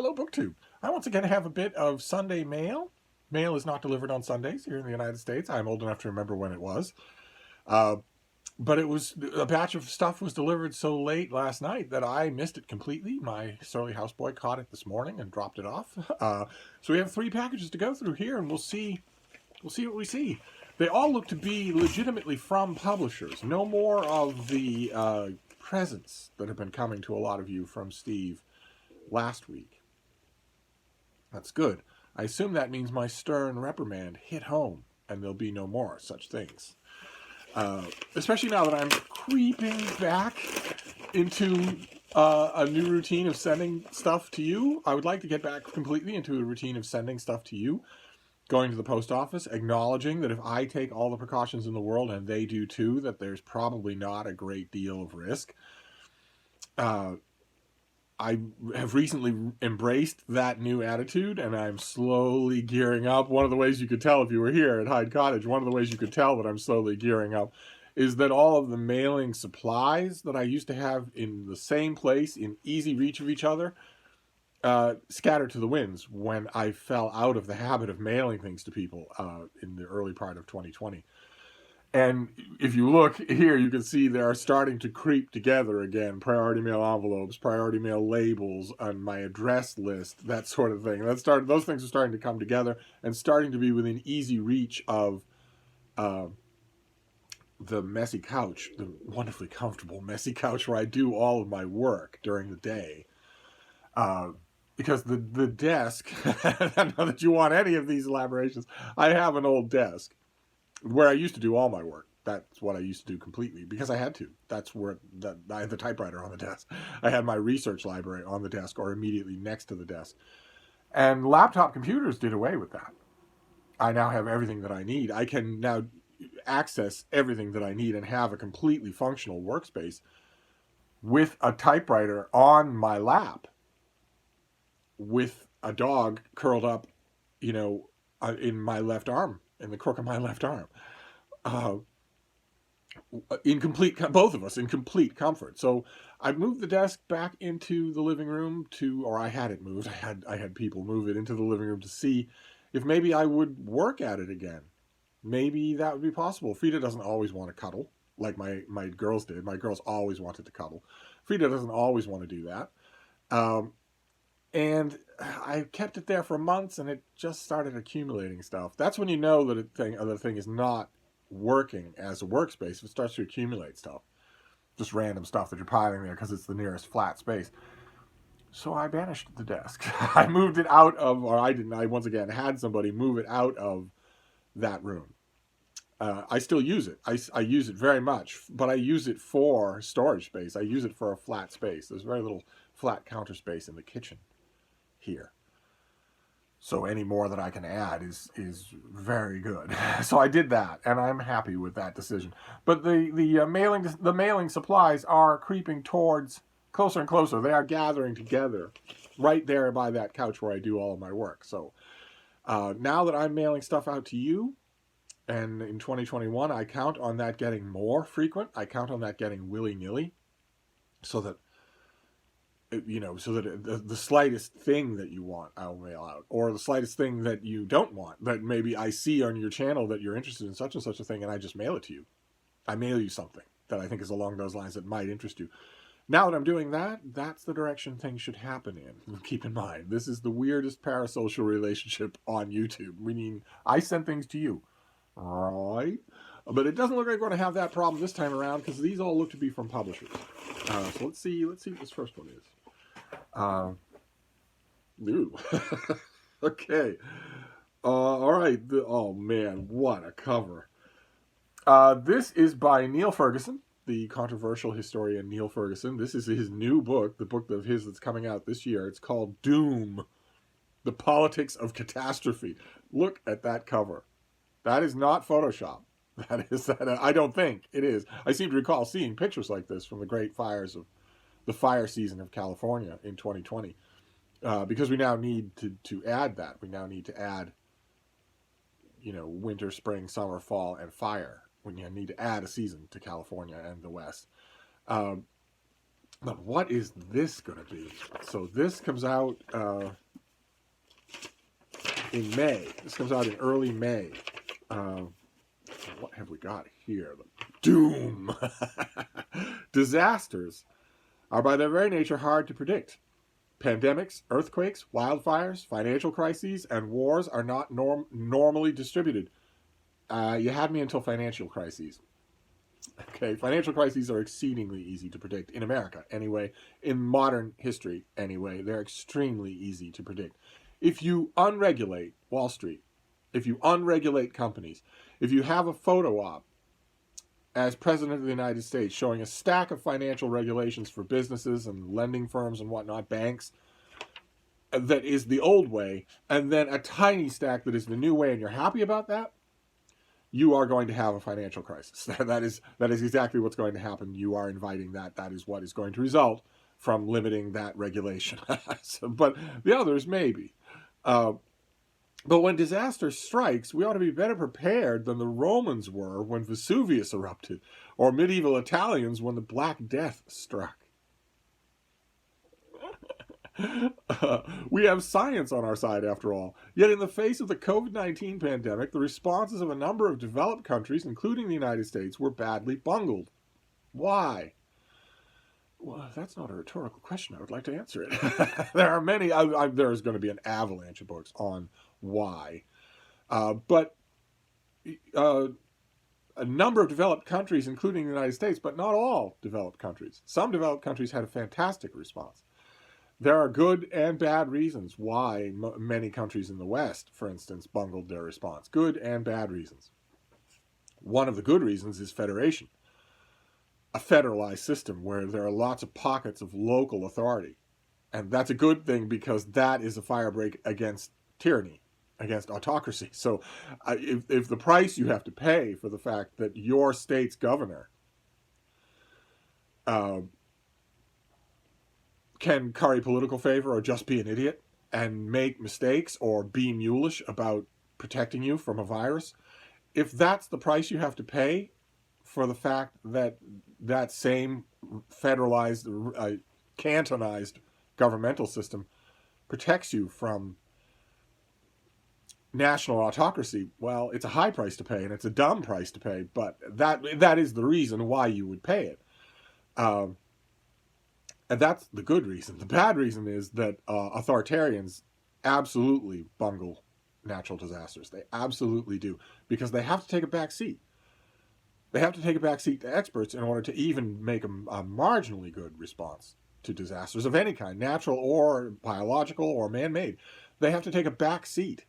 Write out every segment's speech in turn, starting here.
Hello, BookTube. I once again have a bit of Sunday mail. Mail is not delivered on Sundays here in the United States. I'm old enough to remember when it was. Uh, but it was a batch of stuff was delivered so late last night that I missed it completely. My surly houseboy caught it this morning and dropped it off. So we have 3 packages to go through here, and we'll see what we see. They all look to be legitimately from publishers. No more of the presents that have been coming to a lot of you from Steve last week. That's good. I assume that means my stern reprimand hit home, and there'll be no more such things. Especially now that I'm creeping back into a new routine of sending stuff to you. I would like to get back completely into a routine of sending stuff to you, going to the post office, acknowledging that if I take all the precautions in the world, and they do too, that there's probably not a great deal of risk. I have recently embraced that new attitude, and I'm slowly gearing up. One of the ways you could tell if you were here at Hyde Cottage, one of the ways you could tell that I'm slowly gearing up is that all of the mailing supplies that I used to have in the same place, in easy reach of each other, scattered to the winds when I fell out of the habit of mailing things to people in the early part of 2020. And if you look here, you can see they are starting to creep together again. Priority mail envelopes, priority mail labels, on my address list, that sort of thing. Those things are starting to come together and starting to be within easy reach of the messy couch, the wonderfully comfortable messy couch where I do all of my work during the day. Because the desk, I don't know that you want any of these elaborations, I have an old desk where I used to do all my work. That's what I used to do completely because I had to. That's where I had the typewriter on the desk. I had my research library on the desk or immediately next to the desk. And laptop computers did away with that. I now have everything that I need. I can now access everything that I need and have a completely functional workspace with a typewriter on my lap with a dog curled up, in my left arm, in the crook of my left arm. Both of us in complete comfort. So I moved the desk back into the living room or I had it moved. I had people move it into the living room to see if maybe I would work at it again. Maybe that would be possible. Frida doesn't always want to cuddle like my girls did. My girls always wanted to cuddle. Frida doesn't always want to do that. And I kept it there for months, and it just started accumulating stuff. That's when you know that the thing is not working as a workspace. If it starts to accumulate stuff, just random stuff that you're piling there because it's the nearest flat space. So I banished the desk. I moved it out of, or I didn't. I once again had somebody move it out of that room. I still use it. I use it very much, but I use it for storage space. I use it for a flat space. There's very little flat counter space in the kitchen here. So any more that I can add is very good. So I did that, and I'm happy with that decision. But the mailing supplies are creeping towards closer and closer. They are gathering together right there by that couch where I do all of my work. So now that I'm mailing stuff out to you, and in 2021, I count on that getting more frequent. I count on that getting willy-nilly, so that the slightest thing that you want, I'll mail out, or the slightest thing that you don't want, that maybe I see on your channel that you're interested in such and such a thing, and I just mail it to you. I mail you something that I think is along those lines that might interest you. Now that I'm doing that, that's the direction things should happen in. Keep in mind, this is the weirdest parasocial relationship on YouTube. Meaning, I send things to you, right? But it doesn't look like we're going to have that problem this time around because these all look to be from publishers. So let's see what this first one is. Okay. All right. Oh man, what a cover. This is by Neil Ferguson, the controversial historian Neil Ferguson. This is his new book, the book of his that's coming out this year. It's called Doom, The Politics of Catastrophe. Look at that cover. That is not Photoshop. I don't think it is. I seem to recall seeing pictures like this from the great fires of the fire season of California in 2020, because we now need to add that. We now need to add, winter, spring, summer, fall, and fire. We need to add a season to California and the West. But what is this going to be? So this comes out in May. This comes out in early May. What have we got here? Doom. Disasters are by their very nature hard to predict. Pandemics, earthquakes, wildfires, financial crises, and wars are not normally distributed. You had me until financial crises. Okay, financial crises are exceedingly easy to predict in America, anyway. In modern history, anyway, they're extremely easy to predict. If you unregulate Wall Street, if you unregulate companies, if you have a photo op as President of the United States showing a stack of financial regulations for businesses and lending firms and whatnot, banks, that is the old way, and then a tiny stack that is the new way, and you're happy about that, you are going to have a financial crisis. That is exactly what's going to happen. You are inviting that. That is what is going to result from limiting that regulation. But the others, maybe. But when disaster strikes, we ought to be better prepared than the Romans were when Vesuvius erupted, or medieval Italians when the Black Death struck. We have science on our side, after all. Yet in the face of the COVID-19 pandemic, the responses of a number of developed countries, including the United States, were badly bungled. Why? Well, that's not a rhetorical question. I would like to answer it. There are many. There's going to be an avalanche of books on why. But a number of developed countries, including the United States, but not all developed countries. Some developed countries had a fantastic response. There are good and bad reasons why many countries in the West, for instance, bungled their response. Good and bad reasons. One of the good reasons is federation. A federalized system where there are lots of pockets of local authority. And that's a good thing because that is a firebreak against tyranny, against autocracy. So if the price you have to pay for the fact that your state's governor can curry political favor or just be an idiot and make mistakes or be mulish about protecting you from a virus, if that's the price you have to pay for the fact that that same federalized, cantonized governmental system protects you from national autocracy, well, it's a high price to pay and it's a dumb price to pay, but that is the reason why you would pay it. And that's the good reason. The bad reason is that authoritarians absolutely bungle natural disasters. They absolutely do, because they have to take a back seat. They have to take a back seat to experts in order to even make a marginally good response to disasters of any kind, natural or biological or man-made. They have to take a back seat.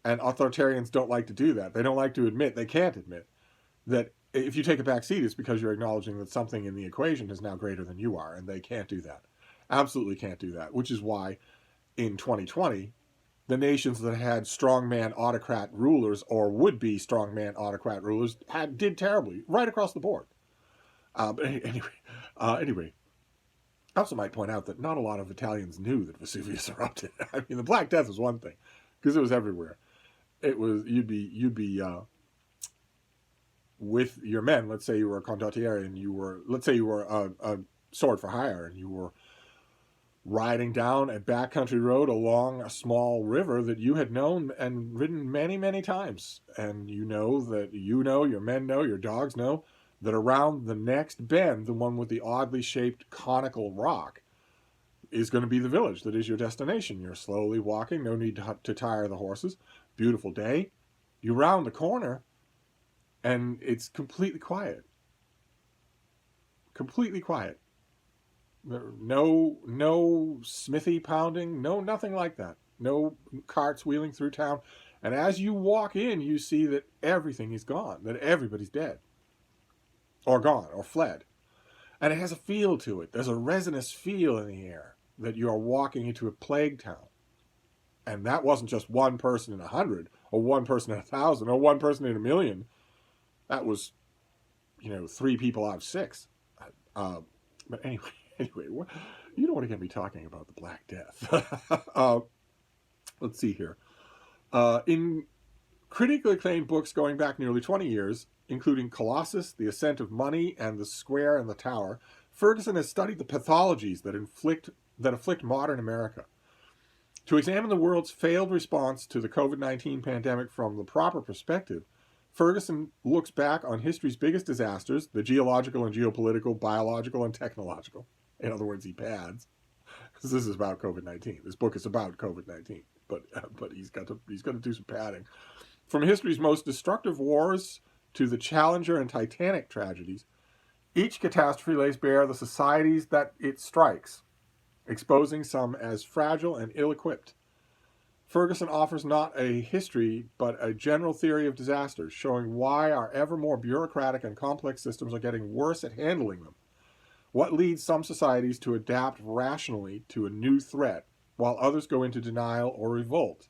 And authoritarians don't like to do that. They don't like to admit, they can't admit, that if you take a back seat, it's because you're acknowledging that something in the equation is now greater than you are, and they can't do that. Absolutely can't do that, which is why in 2020, the nations that had strongman autocrat rulers or would-be strongman autocrat rulers did terribly, right across the board. But anyway, I also might point out that not a lot of Italians knew that Vesuvius erupted. I mean, the Black Death was one thing, because it was everywhere. It was, you'd be with your men, let's say you were a condottiere and let's say you were a sword for hire and you were riding down a backcountry road along a small river that you had known and ridden many, many times. And you know, your men know, your dogs know, that around the next bend, the one with the oddly shaped conical rock, is going to be the village that is your destination. You're slowly walking, no need to tire the horses. Beautiful day. You round the corner, and it's completely quiet. Completely quiet. No smithy pounding, nothing like that. No carts wheeling through town. And as you walk in, you see that everything is gone, that everybody's dead. Or gone, or fled. And it has a feel to it. There's a resinous feel in the air that you are walking into a plague town. And that wasn't just one person in 100, or one person in 1,000, or one person in 1,000,000. That was, 3 people out of 6. But anyway, you don't want to get me talking about the Black Death. Let's see here. In critically acclaimed books going back nearly 20 years, including Colossus, The Ascent of Money, and The Square and the Tower, Ferguson has studied the pathologies that afflict modern America. To examine the world's failed response to the COVID-19 pandemic from the proper perspective, Ferguson looks back on history's biggest disasters, the geological and geopolitical, biological and technological. In other words, he pads. This is about COVID-19. This book is about COVID-19, but he's got to do some padding. From history's most destructive wars to the Challenger and Titanic tragedies, each catastrophe lays bare the societies that it strikes, exposing some as fragile and ill-equipped. Ferguson offers not a history, but a general theory of disasters, showing why our ever more bureaucratic and complex systems are getting worse at handling them. What leads some societies to adapt rationally to a new threat, while others go into denial or revolt?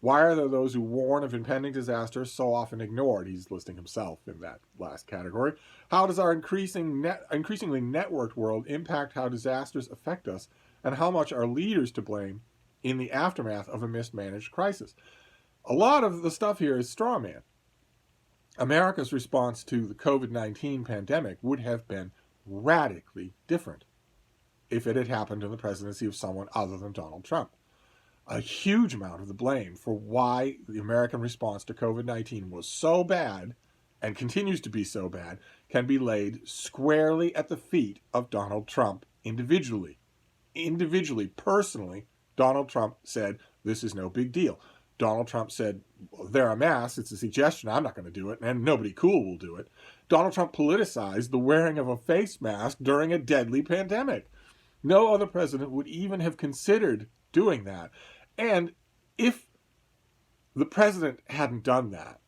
Why are there those who warn of impending disaster so often ignored? He's listing himself in that last category. How does our increasingly networked world impact how disasters affect us, and how much are leaders to blame in the aftermath of a mismanaged crisis? A lot of the stuff here is straw man. America's response to the COVID-19 pandemic would have been radically different if it had happened in the presidency of someone other than Donald Trump. A huge amount of the blame for why the American response to COVID-19 was so bad and continues to be so bad can be laid squarely at the feet of Donald Trump individually. Personally, Donald Trump said, this is no big deal. Donald Trump said, they're a mass, it's a suggestion, I'm not going to do it, and nobody cool will do it. Donald Trump politicized the wearing of a face mask during a deadly pandemic. No other president would even have considered doing that. And if the president hadn't done that,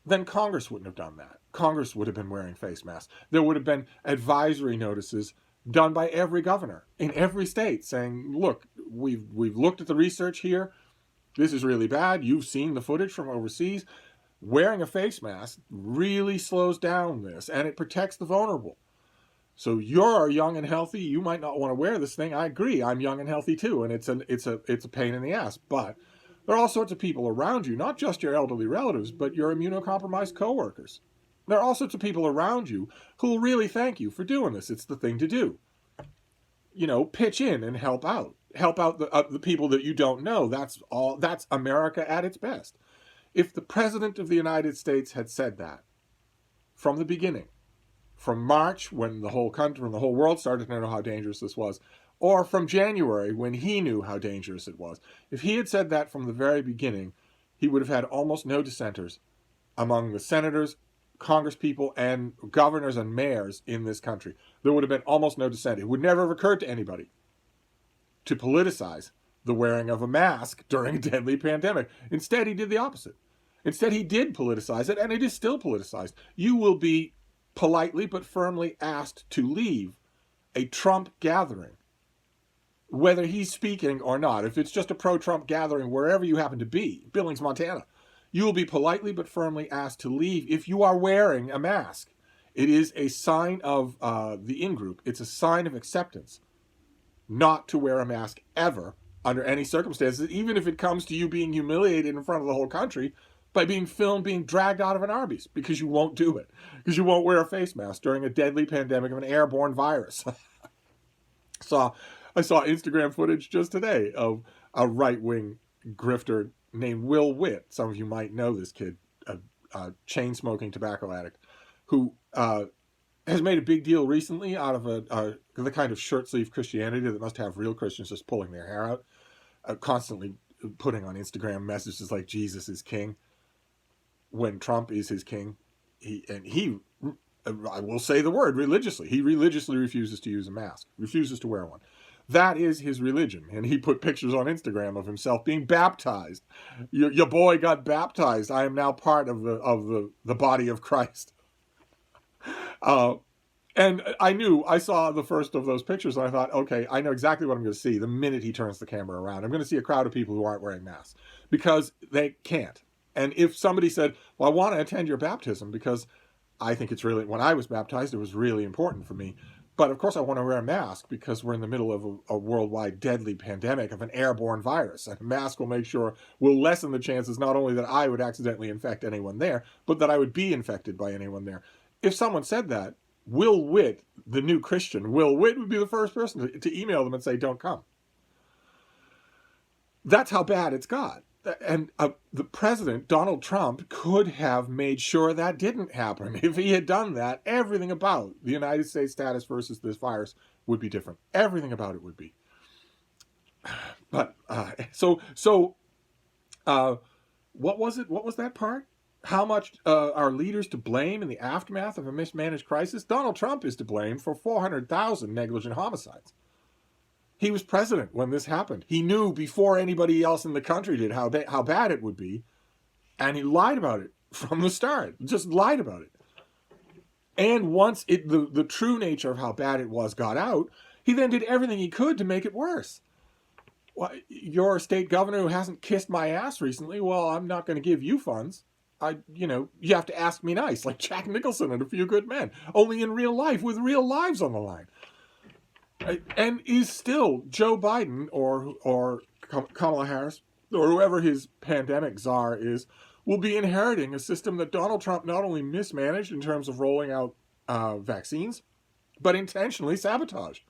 then Congress wouldn't have done that. Congress would have been wearing face masks. There would have been advisory notices done by every governor in every state saying, look, we've looked at the research here. This is really bad. You've seen the footage from overseas. Wearing a face mask really slows down this, and it protects the vulnerable. So you're young and healthy. You might not want to wear this thing. I agree. I'm young and healthy too, and it's a pain in the ass. But there are all sorts of people around you, not just your elderly relatives, but your immunocompromised coworkers. There are all sorts of people around you who will really thank you for doing this. It's the thing to do. You know, pitch in and help out. Help out the people that you don't know. That's America at its best. If the President of the United States had said that from the beginning, from March when the whole country and the whole world started to know how dangerous this was, or from January when he knew how dangerous it was, if he had said that from the very beginning, he would have had almost no dissenters among the senators, congresspeople, and governors and mayors in this country. There would have been almost no dissent. It would never have occurred to anybody to politicize the wearing of a mask during a deadly pandemic. Instead, he did the opposite. Instead, he did politicize it, and it is still politicized. You will be politely but firmly asked to leave a Trump gathering, whether he's speaking or not. If it's just a pro-Trump gathering wherever you happen to be, Billings, Montana, you will be politely but firmly asked to leave if you are wearing a mask. It is a sign of the in-group. It's a sign of acceptance not to wear a mask ever under any circumstances, even if it comes to you being humiliated in front of the whole country by being filmed being dragged out of an Arby's because you won't do it, because you won't wear a face mask during a deadly pandemic of an airborne virus. I saw Instagram footage just today of a right-wing grifter named Will Witt. Some of you might know this kid, a chain-smoking tobacco addict, who has made a big deal recently out of the kind of shirt-sleeve Christianity that must have real Christians just pulling their hair out, constantly putting on Instagram messages like Jesus is king when Trump is his king. I will say the word religiously. He religiously refuses to use a mask, refuses to wear one. That is his religion. And he put pictures on Instagram of himself being baptized. Your boy got baptized. I am now part of the body of Christ. And I saw the first of those pictures and I thought, okay, I know exactly what I'm going to see the minute he turns the camera around. I'm going to see a crowd of people who aren't wearing masks because they can't. And if somebody said, well, I want to attend your baptism because I think it's really, when I was baptized, it was really important for me. But of course I want to wear a mask because we're in the middle of a worldwide deadly pandemic of an airborne virus. And a mask will lessen the chances not only that I would accidentally infect anyone there, but that I would be infected by anyone there. If someone said that, Will Witt, the new Christian, Will Witt would be the first person to email them and say, don't come. That's how bad it's got. And the president, Donald Trump, could have made sure that didn't happen. If he had done that, everything about the United States status versus this virus would be different. Everything about it would be. But what was it? What was that part? How much are leaders to blame in the aftermath of a mismanaged crisis? Donald Trump is to blame for 400,000 negligent homicides. He was president when this happened. He knew before anybody else in the country did how bad it would be, and he lied about it from the start. Just lied about it. And once the true nature of how bad it was got out, he then did everything he could to make it worse. Well, you're a state governor who hasn't kissed my ass recently. Well, I'm not going to give you funds. You have to ask me nice, like Jack Nicholson and A Few Good Men, only in real life with real lives on the line. And is still Joe Biden or Kamala Harris or whoever his pandemic czar is, will be inheriting a system that Donald Trump not only mismanaged in terms of rolling out vaccines, but intentionally sabotaged.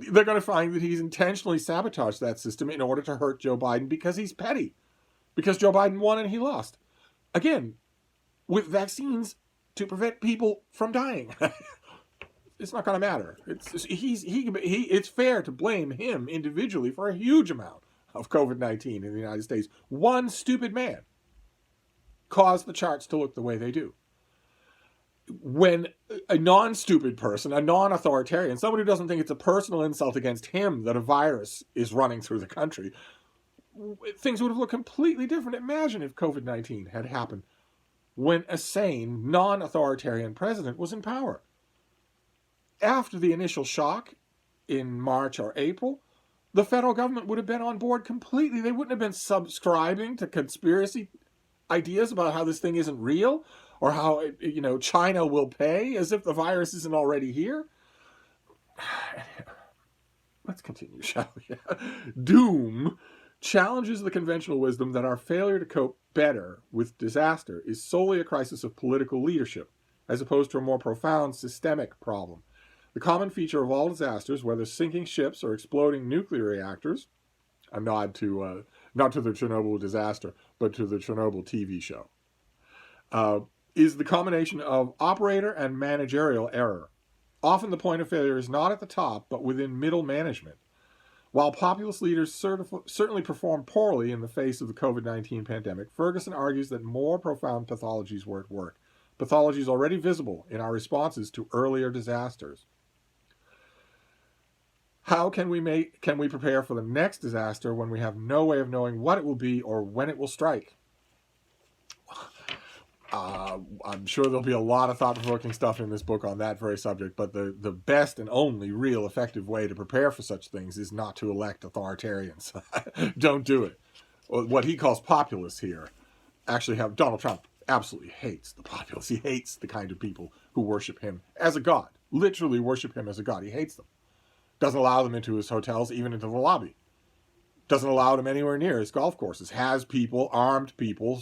They're going to find that he's intentionally sabotaged that system in order to hurt Joe Biden because he's petty. Because Joe Biden won and he lost. Again, with vaccines to prevent people from dying. It's not going to matter. It's fair to blame him individually for a huge amount of COVID-19 in the United States. One stupid man caused the charts to look the way they do. When a non-stupid person, a non-authoritarian, somebody who doesn't think it's a personal insult against him that a virus is running through the country, things would have looked completely different. Imagine if COVID-19 had happened when a sane, non-authoritarian president was in power. After the initial shock in March or April, the federal government would have been on board completely. They wouldn't have been subscribing to conspiracy ideas about how this thing isn't real or how, China will pay as if the virus isn't already here. Let's continue, shall we? Doom challenges the conventional wisdom that our failure to cope better with disaster is solely a crisis of political leadership, as opposed to a more profound systemic problem. The common feature of all disasters, whether sinking ships or exploding nuclear reactors, a nod to not to the Chernobyl disaster, but to the Chernobyl TV show, is the combination of operator and managerial error. Often the point of failure is not at the top, but within middle management. While populist leaders certainly performed poorly in the face of the COVID-19 pandemic, Ferguson argues that more profound pathologies were at work, pathologies already visible in our responses to earlier disasters. How can we prepare for the next disaster when we have no way of knowing what it will be or when it will strike? I'm sure there'll be a lot of thought-provoking stuff in this book on that very subject, but the best and only real effective way to prepare for such things is not to elect authoritarians. Don't do it. What he calls populists here actually have Donald Trump absolutely hates the populace. He hates the kind of people who worship him as a god, literally worship him as a god. He hates them. Doesn't allow them into his hotels, even into the lobby. Doesn't allow them anywhere near his golf courses. Has people, armed people,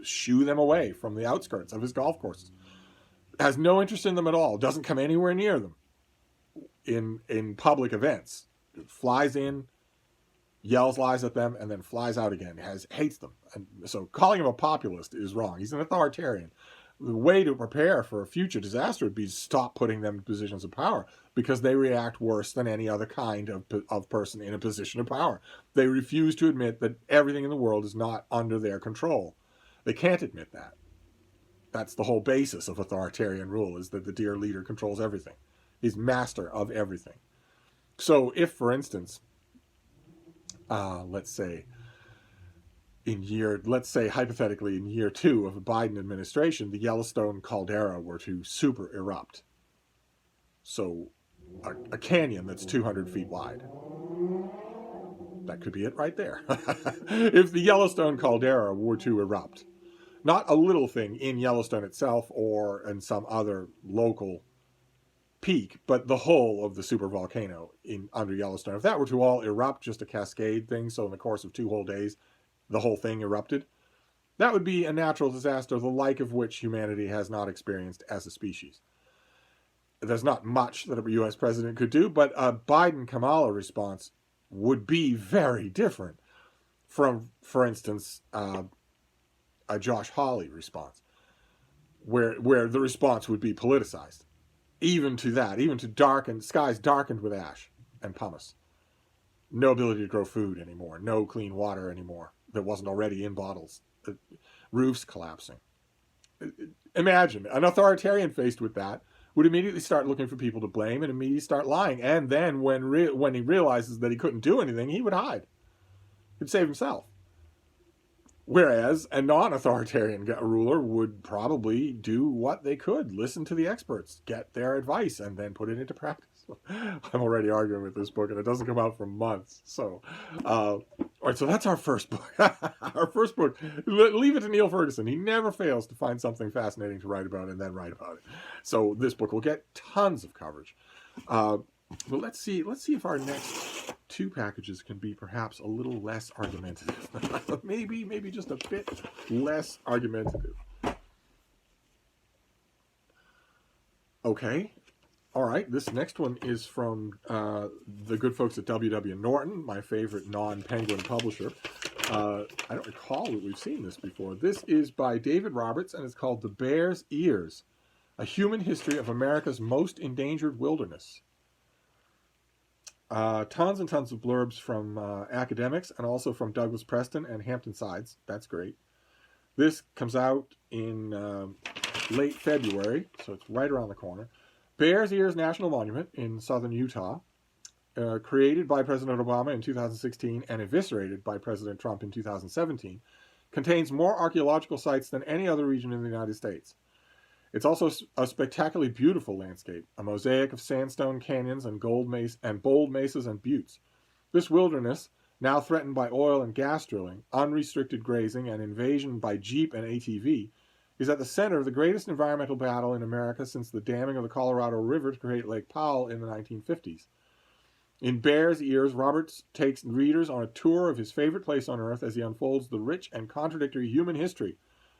shoo them away from the outskirts of his golf courses. Has no interest in them at all. Doesn't come anywhere near them in public events. Flies in, yells lies at them, and then flies out again. Hates them. And so calling him a populist is wrong. He's an authoritarian. The way to prepare for a future disaster would be to stop putting them in positions of power, because they react worse than any other kind of person in a position of power. They refuse to admit that everything in the world is not under their control. They can't admit that. That's the whole basis of authoritarian rule, is that the dear leader controls everything. He's master of everything. So if, for instance, let's say hypothetically in year 2 of a Biden administration, the Yellowstone caldera were to super erupt. So a canyon that's 200 feet wide. That could be it right there. If the Yellowstone caldera were to erupt, not a little thing in Yellowstone itself or in some other local peak, but the whole of the supervolcano under Yellowstone, if that were to all erupt, just a cascade thing, so in the course of 2 whole days, the whole thing erupted, that would be a natural disaster, the like of which humanity has not experienced as a species. there's not much that a U.S. president could do, but a Biden-Kamala response would be very different from, for instance, a Josh Hawley response, where the response would be politicized, even to skies darkened with ash and pumice, no ability to grow food anymore, no clean water anymore that wasn't already in bottles, roofs collapsing. Imagine an authoritarian faced with that would immediately start looking for people to blame and immediately start lying. And then when he realizes that he couldn't do anything, he would hide. He'd save himself. Whereas a non-authoritarian ruler would probably do what they could, listen to the experts, get their advice, and then put it into practice. I'm already arguing with this book, and it doesn't come out for months. So, all right, so that's our first book. Our first book, leave it to Neil Ferguson. He never fails to find something fascinating to write about and then write about it. So this book will get tons of coverage. But let's see if our next two packages can be perhaps a little less argumentative. maybe just a bit less argumentative. Okay. All right. This next one is from the good folks at W.W. Norton, my favorite non-Penguin publisher. I don't recall that we've seen this before. This is by David Roberts, and it's called The Bear's Ears, A Human History of America's Most Endangered Wilderness. Tons and tons of blurbs from academics and also from Douglas Preston and Hampton Sides. That's great. This comes out in late February, so it's right around the corner. Bears Ears National Monument in southern Utah, created by President Obama in 2016 and eviscerated by President Trump in 2017, contains more archaeological sites than any other region in the United States. It's also a spectacularly beautiful landscape, a mosaic of sandstone canyons and bold mesas and buttes. This wilderness, now threatened by oil and gas drilling, unrestricted grazing, and invasion by Jeep and ATV, is at the center of the greatest environmental battle in America since the damming of the Colorado River to create Lake Powell in the 1950s. In Bear's Ears, Roberts takes readers on a tour of his favorite place on Earth as he unfolds the rich and contradictory human history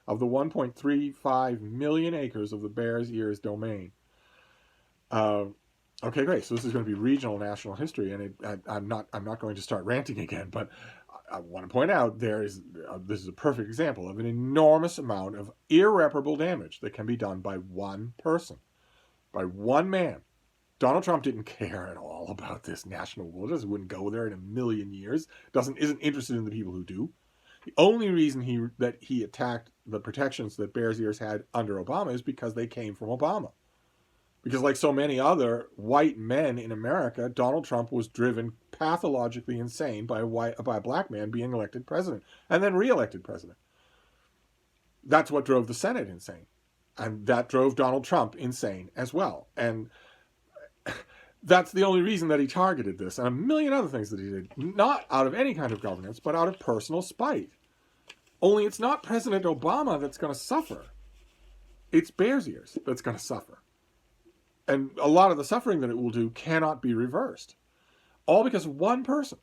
of the 1.35 million acres of the Bear's Ears domain. Okay, great. So this is going to be regional national history, and I'm not going to start ranting again, but I want to point out this is a perfect example of an enormous amount of irreparable damage that can be done by one person, by one man. Donald Trump didn't care at all about this national wilderness. Wouldn't go there in a million years. Isn't interested in the people who do. The only reason he attacked the protections that Bear's Ears had under Obama is because they came from Obama. Because like so many other white men in America, Donald Trump was driven pathologically insane by a black man being elected president and then re-elected president. That's what drove the Senate insane. And that drove Donald Trump insane as well. And that's the only reason that he targeted this and a million other things that he did, not out of any kind of governance, but out of personal spite. Only it's not President Obama that's going to suffer. It's Bear's Ears that's going to suffer. And a lot of the suffering that it will do cannot be reversed. All because of one person.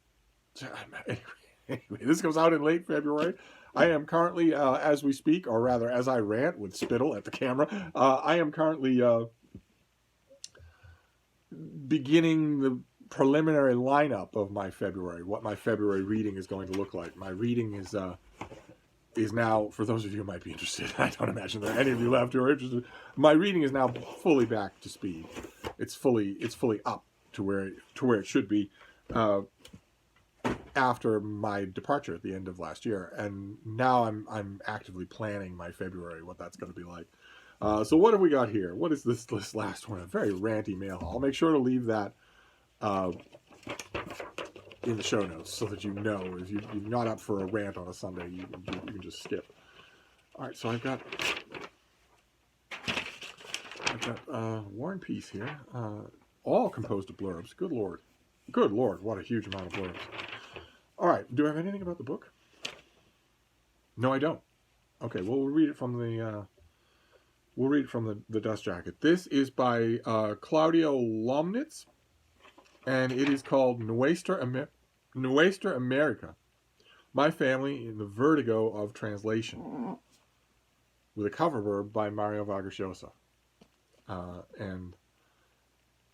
Anyway, this goes out in late February. I am currently, as we speak, or rather as I rant with spittle at the camera, I am currently beginning the preliminary lineup of my February, what my February reading is going to look like. My reading is now, for those of you who might be interested, I don't imagine there are any of you left who are interested, my reading is now fully back to speed. It's fully up to where it should be after my departure at the end of last year. And now I'm actively planning my February, what that's going to be like. So what have we got here? What is this last one? A very ranty mail. I'll make sure to leave that in the show notes so that you know if you're not up for a rant on a Sunday, you can just skip. All right, so I've got War and Peace here, all composed of blurbs. Good Lord, what a huge amount of blurbs. All right, do I have anything about the book? No, I don't. Okay, well, we'll read it from the dust jacket. This is by Claudio Lomnitz, and it is called Nuestra America, My Family in the Vertigo of Translation, with a cover verb by Mario Vargas Llosa. And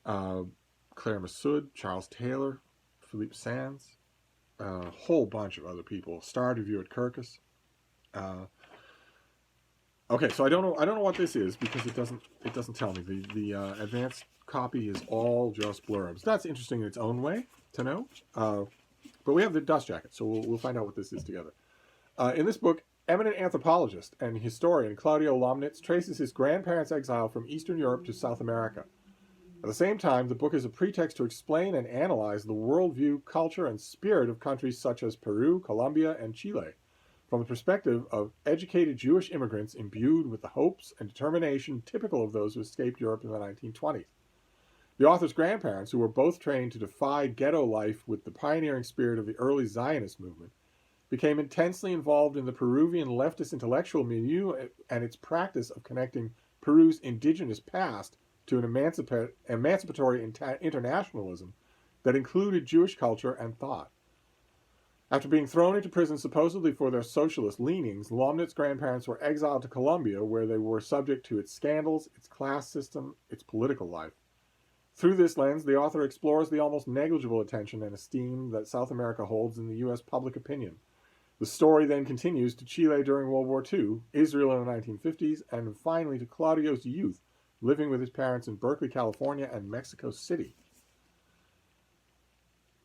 Claire Massoud, Charles Taylor, Philippe Sands, a whole bunch of other people. Starred review at Kirkus. Okay, so I don't know what this is because it doesn't tell me. The advanced copy is all just blurbs. That's interesting in its own way to know. But we have the dust jacket, so we'll find out what this is together. In this book, eminent anthropologist and historian Claudio Lomnitz traces his grandparents' exile from Eastern Europe to South America. At the same time, the book is a pretext to explain and analyze the worldview, culture, and spirit of countries such as Peru, Colombia, and Chile, from the perspective of educated Jewish immigrants imbued with the hopes and determination typical of those who escaped Europe in the 1920s. The author's grandparents, who were both trained to defy ghetto life with the pioneering spirit of the early Zionist movement, became intensely involved in the Peruvian leftist intellectual milieu and its practice of connecting Peru's indigenous past to an emancipatory internationalism that included Jewish culture and thought. After being thrown into prison supposedly for their socialist leanings, Lomnitz's grandparents were exiled to Colombia, where they were subject to its scandals, its class system, its political life. Through this lens, the author explores the almost negligible attention and esteem that South America holds in the U.S. public opinion. The story then continues to Chile during World War II, Israel in the 1950s, and finally to Claudio's youth, living with his parents in Berkeley, California, and Mexico City.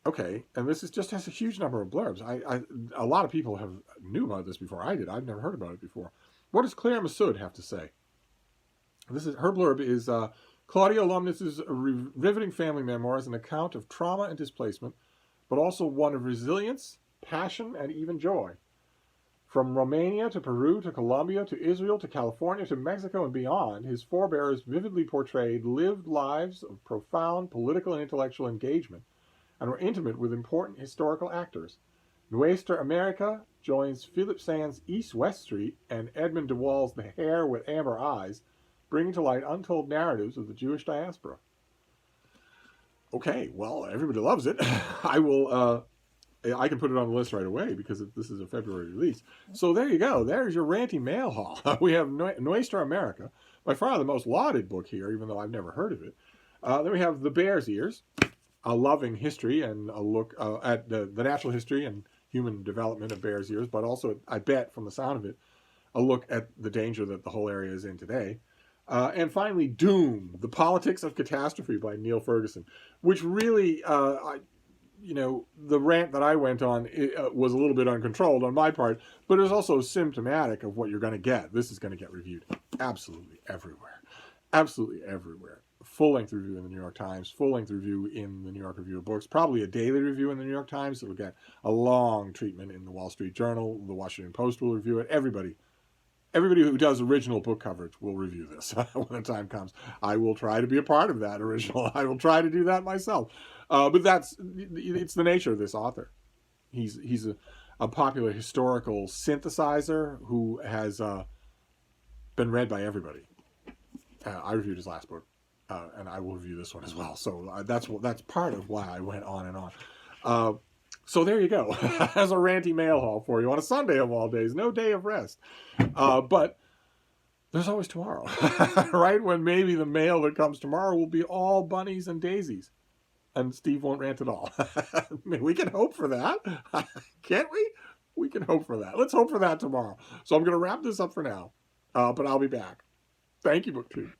Okay, and this just has a huge number of blurbs. A lot of people knew about this before I did. I've never heard about it before. What does Claire Massoud have to say? Her blurb is Claudio Lomnitz's riveting family memoir is an account of trauma and displacement, but also one of resilience, passion, and even joy. From Romania to Peru to Colombia to Israel to California to Mexico and beyond, his forebears vividly portrayed lived lives of profound political and intellectual engagement and were intimate with important historical actors. Nuestra America joins Philip Sands' East-West Street and Edmund de Waal's The Hare with Amber Eyes, bringing to light untold narratives of the Jewish diaspora. Okay, well, everybody loves it. I can put it on the list right away because this is a February release. So there you go. There's your ranty mail haul. We have Nuestra America, by far the most lauded book here, even though I've never heard of it. Then we have The Bear's Ears, a loving history and a look at the natural history and human development of bear's ears, but also, I bet from the sound of it, a look at the danger that the whole area is in today. And finally, Doom, The Politics of Catastrophe by Neil Ferguson, which really, the rant that I went on was a little bit uncontrolled on my part, but it was also symptomatic of what you're going to get. This is going to get reviewed absolutely everywhere. Absolutely everywhere. Full-length review in the New York Times, full-length review in the New York Review of Books, probably a daily review in the New York Times. It'll get a long treatment in the Wall Street Journal. The Washington Post will review it. Everybody who does original book coverage will review this when the time comes. I will try to be a part of that original. I will try to do that myself. But it's the nature of this author. He's a popular historical synthesizer who has been read by everybody. I reviewed his last book. And I will review this one as well. So that's part of why I went on and on. So there you go. As a ranty mail haul for you on a Sunday of all days. No day of rest. But there's always tomorrow, right? When maybe the mail that comes tomorrow will be all bunnies and daisies. And Steve won't rant at all. I mean, we can hope for that. Can't we? We can hope for that. Let's hope for that tomorrow. So I'm going to wrap this up for now. But I'll be back. Thank you, BookTube.